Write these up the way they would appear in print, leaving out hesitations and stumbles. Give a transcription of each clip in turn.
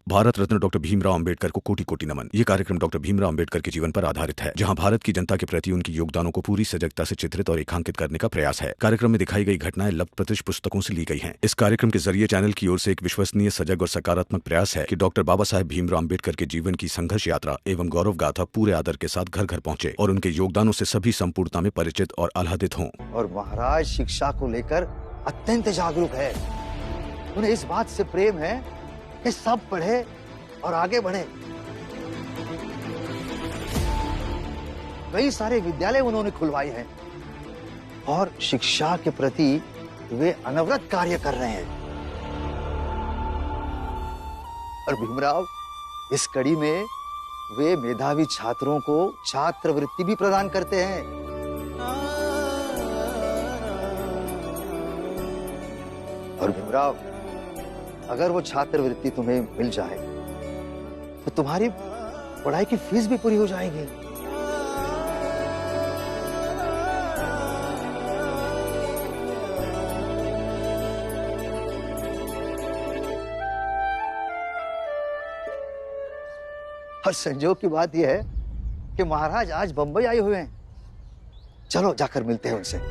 Bharat Ratna doctor Bhimrao Ambedkar को कोटि कोटि नमन। ये कार्यक्रम डॉक्टर भीमराव अंबेडकर के जीवन पर आधारित है, जहां भारत की जनता के प्रति उनके योगदानों को पूरी सजगता से चित्रित और रेखांकित करने का प्रयास है। कार्यक्रम में दिखाई गई घटनाएं लब्ध पुस्तकों से ली गई हैं। इस कार्यक्रम के जरिए चैनल की ओर से एक विश्वसनीय, सजग और सकारात्मक प्रयास है कि डॉक्टर बाबा साहेब भीमराव अंबेडकर के जीवन की संघर्ष यात्रा एवं गौरव गाथा पूरे आदर के साथ घर घर पहुंचे और उनके योगदानों से सभी संपूर्णता में परिचित और आह्लादित हों। और महाराज शिक्षा को लेकर अत्यंत जागरूक है। उन्हें इस बात से प्रेम है कि सब पढ़े और आगे बढ़े। कई सारे विद्यालय उन्होंने खुलवाए हैं और शिक्षा के प्रति वे अनवरत कार्य कर रहे हैं। और भीमराव इस कड़ी में वे मेधावी छात्रों को छात्रवृत्ति भी प्रदान करते हैं। और भीमराव, अगर वो छात्रवृत्ति तुम्हें मिल जाए तो तुम्हारी पढ़ाई की फीस भी पूरी हो जाएगी। और संजोग की बात यह है कि महाराज आज बंबई आए हुए हैं। चलो जाकर मिलते हैं उनसे।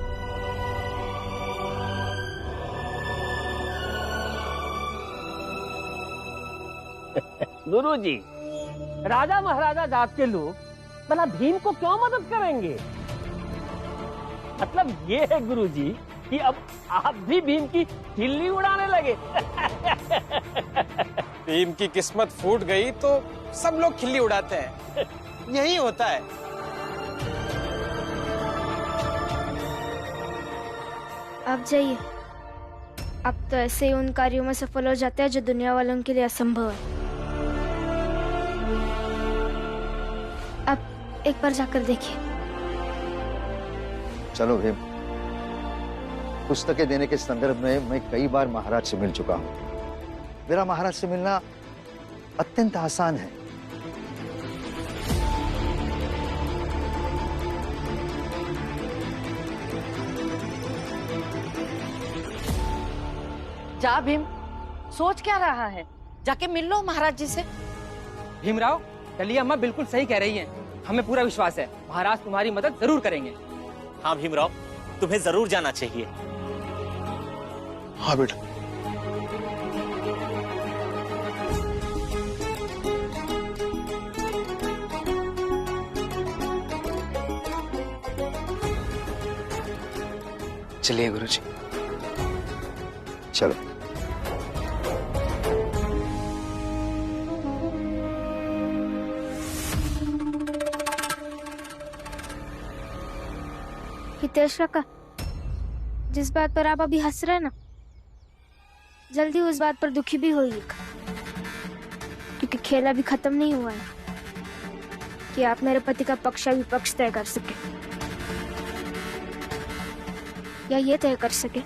गुरुजी, राजा महाराजा जात के लोग भला भीम को क्यों मदद करेंगे? मतलब ये है गुरुजी कि अब आप भी भीम की खिल्ली उड़ाने लगे। भीम की किस्मत फूट गई तो सब लोग खिल्ली उड़ाते हैं। यही होता है। आप जाइए। अब तो ऐसे ही उन कार्यों में सफल हो जाते हैं जो दुनिया वालों के लिए असंभव है। अब एक बार जाकर देखिए। चलो भीम। पुस्तकें देने के संदर्भ में मैं कई बार महाराज से मिल चुका हूं। मेरा महाराज से मिलना अत्यंत आसान है। जा भीम, सोच क्या रहा है? जाके मिल लो महाराज जी से। भीमराव, डलिया अम्मा बिल्कुल सही कह रही हैं। हमें पूरा विश्वास है महाराज तुम्हारी मदद जरूर करेंगे। हाँ भीमराव, तुम्हें जरूर जाना चाहिए। हाँ बेटा। चलिए गुरुजी। चलो। हितेश काका, जिस बात पर आप अभी हंस रहे हैं ना, जल्दी उस बात पर दुखी भी होइएगा, क्योंकि खेल अभी खत्म नहीं हुआ है कि आप मेरे पति का पक्ष विपक्ष तय कर सके या ये तय कर सके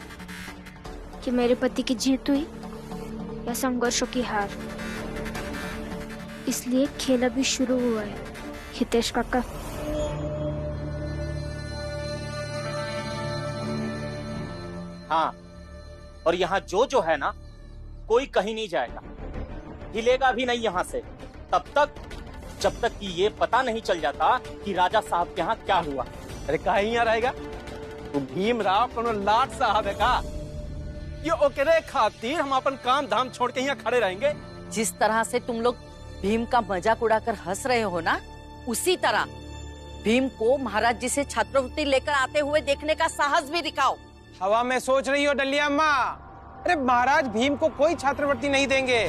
कि मेरे पति की जीत हुई या संघर्षों की हार। इसलिए खेल अभी शुरू हुआ है हितेश काका। हाँ, और यहाँ जो है ना, कोई कहीं नहीं जाएगा, हिलेगा भी नहीं यहाँ से, तब तक जब तक कि ये पता नहीं चल जाता कि राजा साहब के यहाँ क्या हुआ। अरे कहीं यहाँ रहेगा? तो भीमराव कोनो लाट साहब है का? ये ओकरे खातिर हम अपन काम धाम छोड़ के यहाँ खड़े रहेंगे? जिस तरह से तुम लोग भीम का मजाक उड़ाकर हंस रहे हो ना, उसी तरह भीम को महाराज जी से छात्रवृत्ति लेकर आते हुए देखने का साहस भी दिखाओ। हवा में सोच रही हो डलिया अम्मा? अरे महाराज भीम को कोई छात्रवृत्ति नहीं देंगे।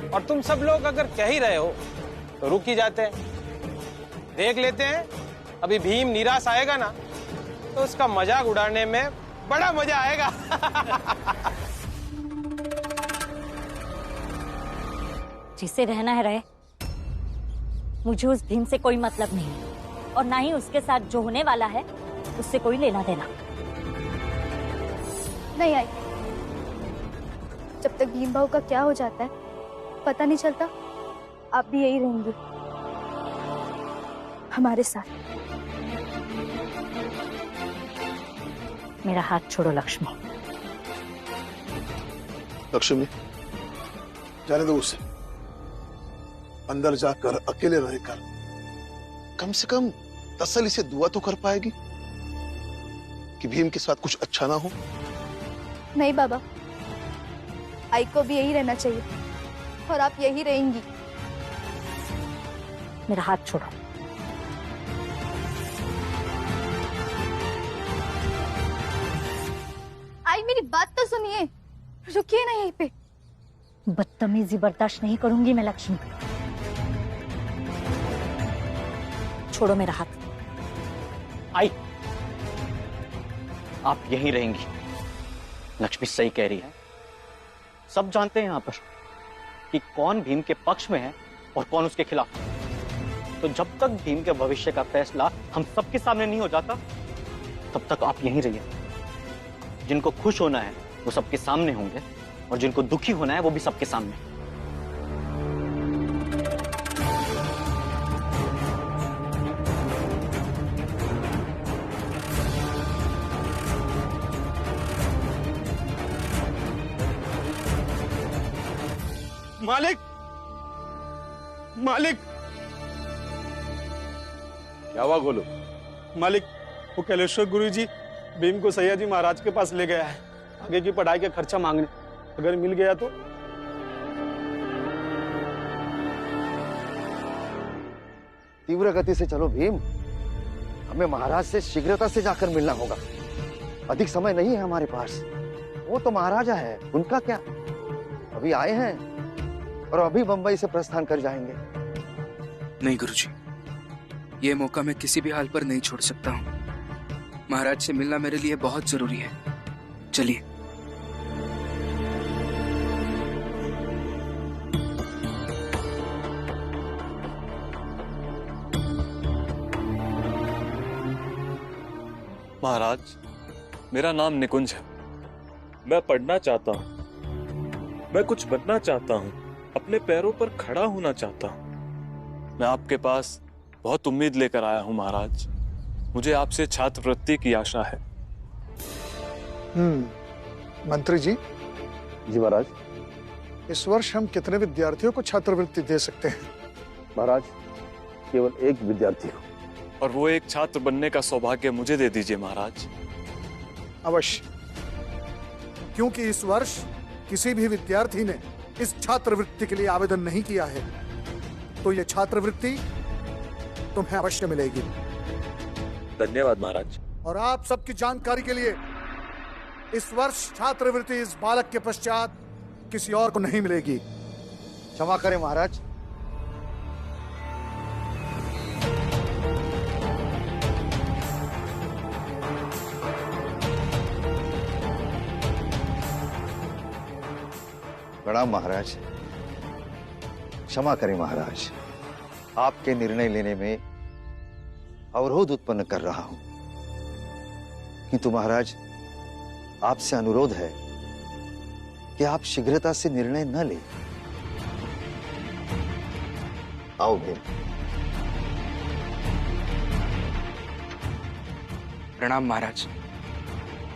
और तुम सब लोग अगर कह ही रहे हो तो रुक ही जाते हैं, देख लेते हैं। अभी भीम निराश आएगा ना तो उसका मजाक उड़ाने में बड़ा मजा आएगा। जिसे रहना है रहे। मुझे उस भीम से कोई मतलब नहीं और ना ही उसके साथ जो होने वाला है उससे कोई लेना देना नहीं। आई जब तक भीम भाव का क्या हो जाता है पता नहीं चलता, आप भी यही रहेंगे हमारे साथ। मेरा हाथ छोड़ो लक्ष्मी। लक्ष्मी, जाने दो उसे। अंदर जाकर अकेले रहकर कम से कम तसल्ली से दुआ तो कर पाएगी कि भीम के साथ कुछ अच्छा ना हो। नहीं बाबा, आई को भी यही रहना चाहिए और आप यही रहेंगी। मेरा हाथ छोड़ो। आई मेरी बात तो सुनिए, रुकिए ना यहीं पे। बदतमीजी बर्दाश्त नहीं करूंगी मैं लक्ष्मी। छोड़ो मेरा हाथ। आई, आप यहीं रहेंगी। लक्ष्मी सही कह रही है। सब जानते हैं यहां पर कि कौन भीम के पक्ष में है और कौन उसके खिलाफ। तो जब तक भीम के भविष्य का फैसला हम सबके सामने नहीं हो जाता, तब तक आप यहीं रहिए। जिनको खुश होना है वो सबके सामने होंगे और जिनको दुखी होना है वो भी सबके सामने। मालिक, मालिक, क्या हुआ गोलू? मालिक, वो कैलेश्वर गुरुजी भीम को सैयाजी महाराज के पास ले गया है आगे की पढ़ाई का खर्चा मांगने। अगर मिल गया तो। तीव्र गति से चलो भीम, हमें महाराज से शीघ्रता से जाकर मिलना होगा। अधिक समय नहीं है हमारे पास। वो तो महाराजा है, उनका क्या, अभी आए हैं और अभी बंबई से प्रस्थान कर जाएंगे। नहीं गुरुजी, ये मौका मैं किसी भी हाल पर नहीं छोड़ सकता हूँ। महाराज से मिलना मेरे लिए बहुत जरूरी है। चलिए। महाराज, मेरा नाम निकुंज है। मैं पढ़ना चाहता हूँ, मैं कुछ बनना चाहता हूँ, अपने पैरों पर खड़ा होना चाहता हूँ। मैं आपके पास बहुत उम्मीद लेकर आया हूँ महाराज। मुझे आपसे छात्रवृत्ति की आशा है। मंत्री जी। जी महाराज। इस वर्ष हम कितने विद्यार्थियों को छात्रवृत्ति दे सकते हैं? महाराज, केवल एक विद्यार्थी को। और वो एक छात्र बनने का सौभाग्य मुझे दे दीजिए महाराज। अवश्य, क्योंकि इस वर्ष किसी भी विद्यार्थी ने इस छात्रवृत्ति के लिए आवेदन नहीं किया है, तो ये छात्रवृत्ति तुम्हें अवश्य मिलेगी। धन्यवाद महाराज। और आप सबकी जानकारी के लिए, इस वर्ष छात्रवृत्ति इस बालक के पश्चात किसी और को नहीं मिलेगी। क्षमा करें महाराज। प्रणाम महाराज। क्षमा करें महाराज, आपके निर्णय लेने में अवरोध उत्पन्न कर रहा हूं, किंतु महाराज आपसे अनुरोध है कि आप शीघ्रता से निर्णय न लें। आओ भीम। प्रणाम महाराज,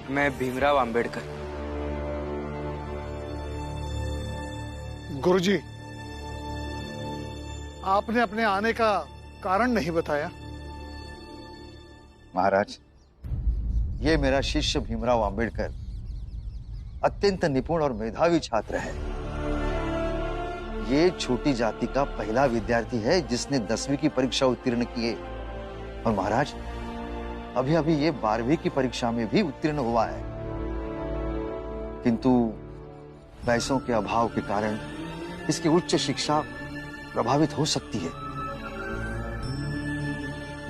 मैं भीमराव अंबेडकर। गुरुजी, आपने अपने आने का कारण नहीं बताया। महाराज, ये मेरा शिष्य भीमराव अंबेडकर अत्यंत निपुण और मेधावी छात्र है। ये छोटी जाति का पहला विद्यार्थी है जिसने 10वीं की परीक्षा उत्तीर्ण की है। और महाराज, अभी अभी ये 12वीं की परीक्षा में भी उत्तीर्ण हुआ है, किंतु पैसों के अभाव के कारण इसकी उच्च शिक्षा प्रभावित हो सकती है।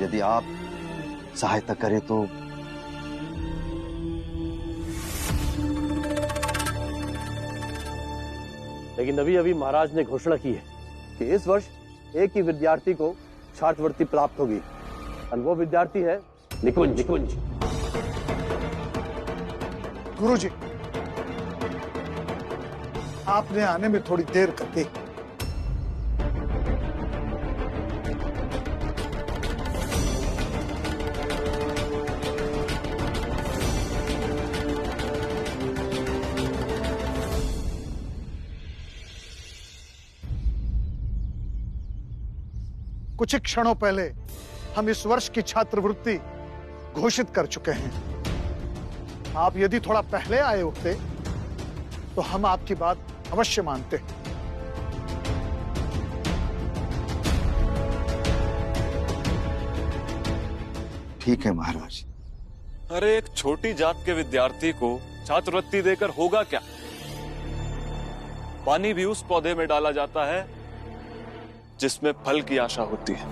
यदि आप सहायता करें तो। लेकिन अभी अभी महाराज ने घोषणा की है कि इस वर्ष एक ही विद्यार्थी को छात्रवृत्ति प्राप्त होगी, और वो विद्यार्थी है निकुंज। गुरुजी, आपने आने में थोड़ी देर कर दी। कुछ ही क्षणों पहले हम इस वर्ष की छात्रवृत्ति घोषित कर चुके हैं। आप यदि थोड़ा पहले आए होते तो हम आपकी बात अवश्य मानते। ठीक है महाराज। अरे एक छोटी जात के विद्यार्थी को छात्रवृत्ति देकर होगा क्या? पानी भी उस पौधे में डाला जाता है जिसमें फल की आशा होती है।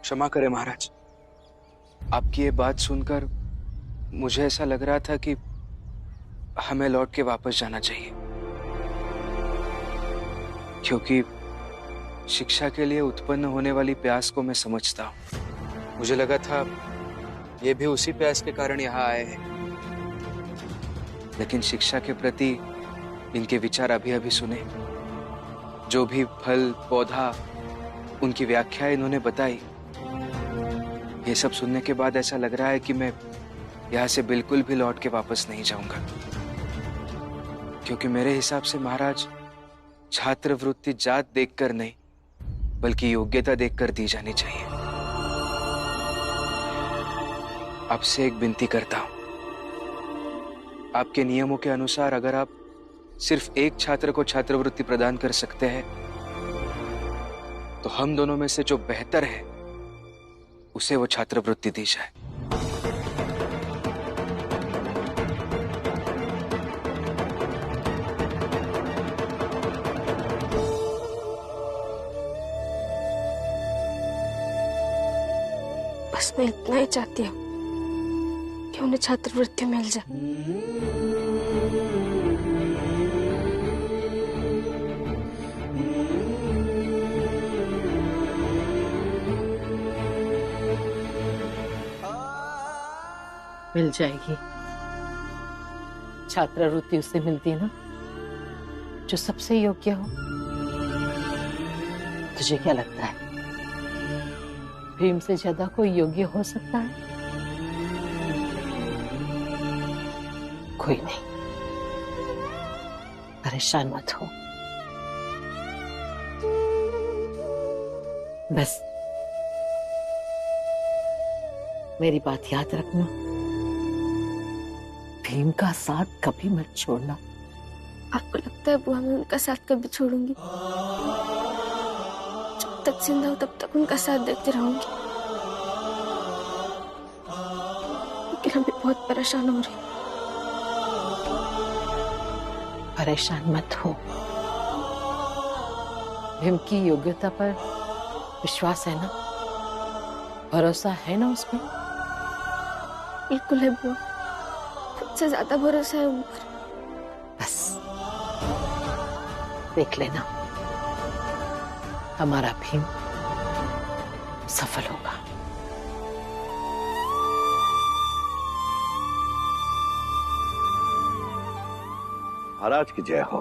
क्षमा करें महाराज, आपकी ये बात सुनकर मुझे ऐसा लग रहा था कि हमें लौट के वापस जाना चाहिए, क्योंकि शिक्षा के लिए उत्पन्न होने वाली प्यास को मैं समझता हूं। मुझे लगा था ये भी उसी प्यास के कारण यहाँ आए हैं, लेकिन शिक्षा के प्रति इनके विचार अभी अभी सुने। जो भी फल पौधा उनकी व्याख्या इन्होंने बताई, ये सब सुनने के बाद ऐसा लग रहा है कि मैं यहाँ से बिल्कुल भी लौट के वापस नहीं जाऊंगा, क्योंकि मेरे हिसाब से महाराज छात्रवृत्ति जात देखकर नहीं बल्कि योग्यता देखकर दी जानी चाहिए। आपसे एक विनती करता हूं, आपके नियमों के अनुसार अगर आप सिर्फ एक छात्र को छात्रवृत्ति प्रदान कर सकते हैं तो हम दोनों में से जो बेहतर है उसे वो छात्रवृत्ति दी जाए। बस मैं इतना ही चाहती हूँ कि उन्हें छात्रवृत्ति मिल जाए। मिल जाएगी। छात्रवृत्ति उससे मिलती है ना जो सबसे योग्य हो। तुझे क्या लगता है भीम से ज्यादा कोई योग्य हो सकता है? कोई नहीं, परेशान मत हो। बस मेरी बात याद रखना, भीम का साथ कभी मत छोड़ना। आपको लगता है बुआ मैं उनका साथ कभी छोड़ूंगी? जब तक जिंदा हूं तब तक उनका साथ देती रहूंगी, लेकिन अभी बहुत परेशान हो रही। परेशान मत हो, भीम की योग्यता पर विश्वास है ना, भरोसा है ना उस पर? बिल्कुल है बुआ, खुद से ज्यादा भरोसा है उन पर। बस देख लेना, हमारा भीम सफल होगा। महाराज की जय हो।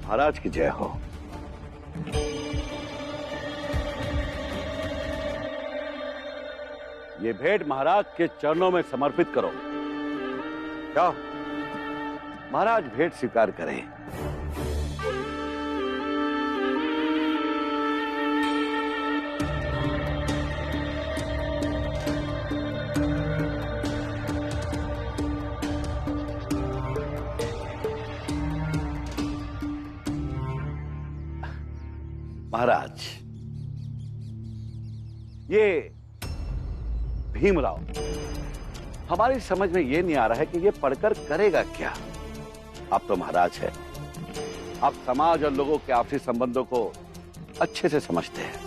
महाराज की जय हो। ये भेंट महाराज के चरणों में समर्पित करो। जाओ, महाराज भेंट स्वीकार करें। महाराज, ये भीमराव हमारी समझ में ये नहीं आ रहा है कि ये पढ़कर करेगा क्या। आप तो महाराज है, आप समाज और लोगों के आपसी संबंधों को अच्छे से समझते हैं,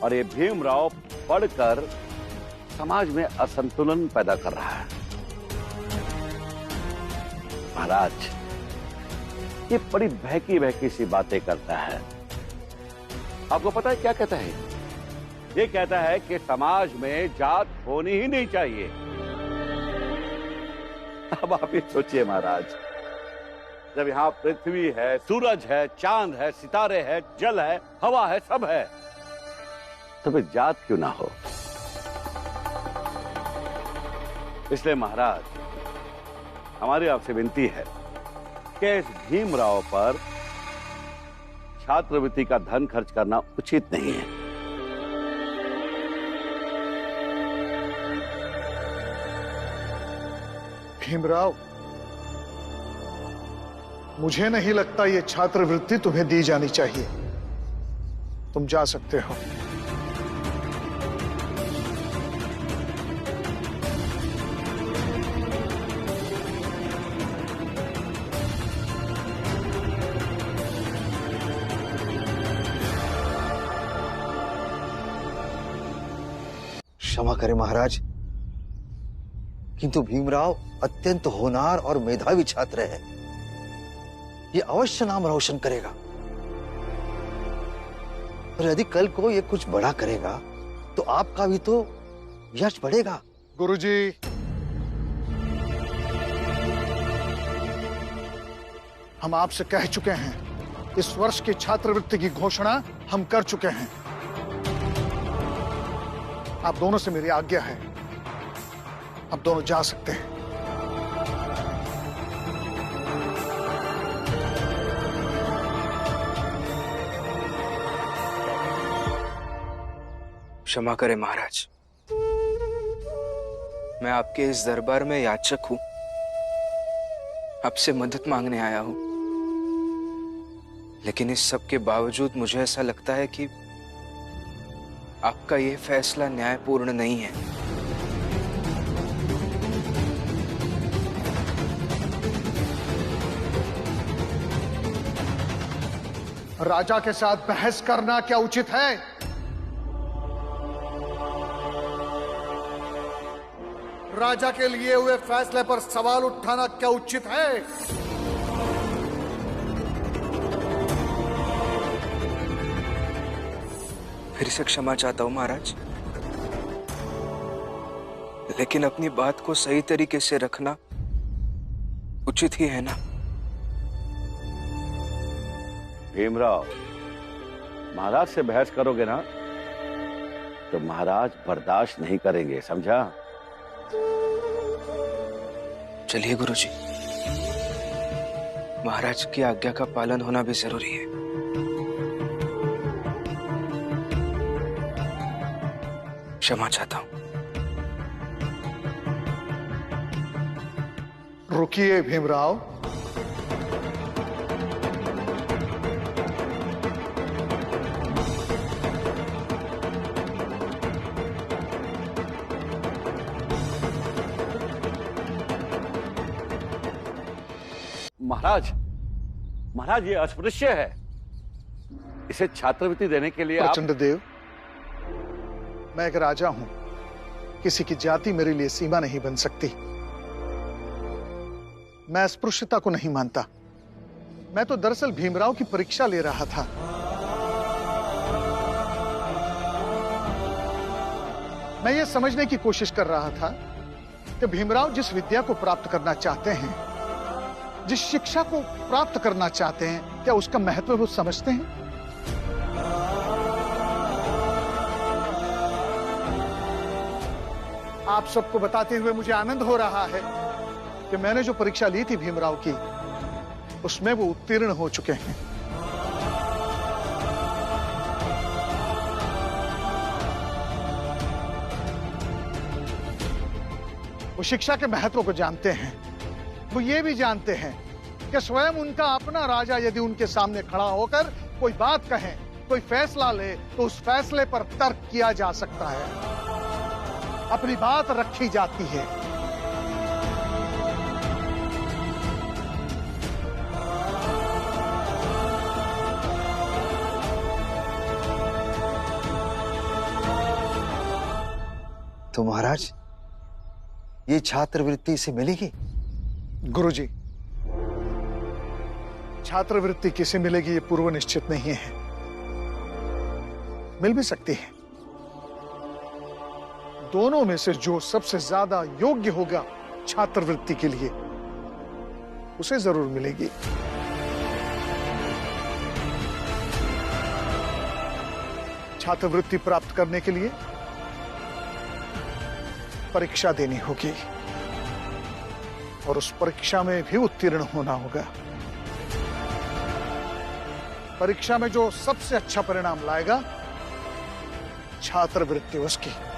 और ये भीमराव पढ़कर समाज में असंतुलन पैदा कर रहा है। महाराज, ये बड़ी बहकी बहकी सी बातें करता है। आपको पता है क्या कहता है? ये कहता है कि समाज में जात होनी ही नहीं चाहिए। अब आप ये सोचिए महाराज, जब यहाँ पृथ्वी है, सूरज है, चांद है, सितारे है, जल है, हवा है, सब है, तो फिर जात क्यों ना हो? इसलिए महाराज, हमारी आपसे विनती है कि इस भीमराव पर छात्रवृत्ति का धन खर्च करना उचित नहीं है। भीमराव, मुझे नहीं लगता ये छात्रवृत्ति तुम्हें दी जानी चाहिए। तुम जा सकते हो। क्षमा करें महाराज, किंतु भीमराव अत्यंत होनहार और मेधावी छात्र है। ये अवश्य नाम रोशन करेगा, और यदि कल को ये कुछ बड़ा करेगा तो आपका भी तो यश बढ़ेगा। गुरुजी, हम आपसे कह चुके हैं, इस वर्ष की छात्रवृत्ति की घोषणा हम कर चुके हैं। आप दोनों से मेरी आज्ञा है, आप दोनों जा सकते हैं। क्षमा करें महाराज, मैं आपके इस दरबार में याचक हूं, आपसे मदद मांगने आया हूं। लेकिन इस सब के बावजूद मुझे ऐसा लगता है कि आपका यह फैसला न्यायपूर्ण नहीं है। राजा के साथ बहस करना क्या उचित है? राजा के लिए हुए फैसले पर सवाल उठाना क्या उचित है? फिर से क्षमा चाहता हूं महाराज, लेकिन अपनी बात को सही तरीके से रखना उचित ही है ना। भीमराव, महाराज से बहस करोगे ना तो महाराज बर्दाश्त नहीं करेंगे, समझा? चलिए गुरुजी, महाराज की आज्ञा का पालन होना भी जरूरी है। क्षमा चाहता हूं। रुकिए भीमराव, महाराज, महाराज ये अस्पृश्य है, इसे छात्रवृत्ति देने के लिए प्रचंड देव, मैं एक राजा हूं, किसी की जाति मेरे लिए सीमा नहीं बन सकती। मैं अस्पृश्यता को नहीं मानता। मैं तो दरअसल भीमराव की परीक्षा ले रहा था। मैं ये समझने की कोशिश कर रहा था कि भीमराव जिस विद्या को प्राप्त करना चाहते हैं, जिस शिक्षा को प्राप्त करना चाहते हैं, क्या उसका महत्व वो समझते हैं? आप सबको बताते हुए मुझे आनंद हो रहा है कि मैंने जो परीक्षा ली थी भीमराव की, उसमें वो उत्तीर्ण हो चुके हैं। वो शिक्षा के महत्व को जानते हैं। वो ये भी जानते हैं कि स्वयं उनका अपना राजा यदि उनके सामने खड़ा होकर कोई बात कहे, कोई फैसला ले, तो उस फैसले पर तर्क किया जा सकता है, अपनी बात रखी जाती है। तो महाराज, ये छात्रवृत्ति इसे मिलेगी? गुरुजी, छात्रवृत्ति किसे मिलेगी ये पूर्व निश्चित नहीं है। मिल भी सकती है, दोनों में से जो सबसे ज्यादा योग्य होगा छात्रवृत्ति के लिए उसे जरूर मिलेगी। छात्रवृत्ति प्राप्त करने के लिए परीक्षा देनी होगी और उस परीक्षा में भी उत्तीर्ण होना होगा। परीक्षा में जो सबसे अच्छा परिणाम लाएगा छात्रवृत्ति उसकी।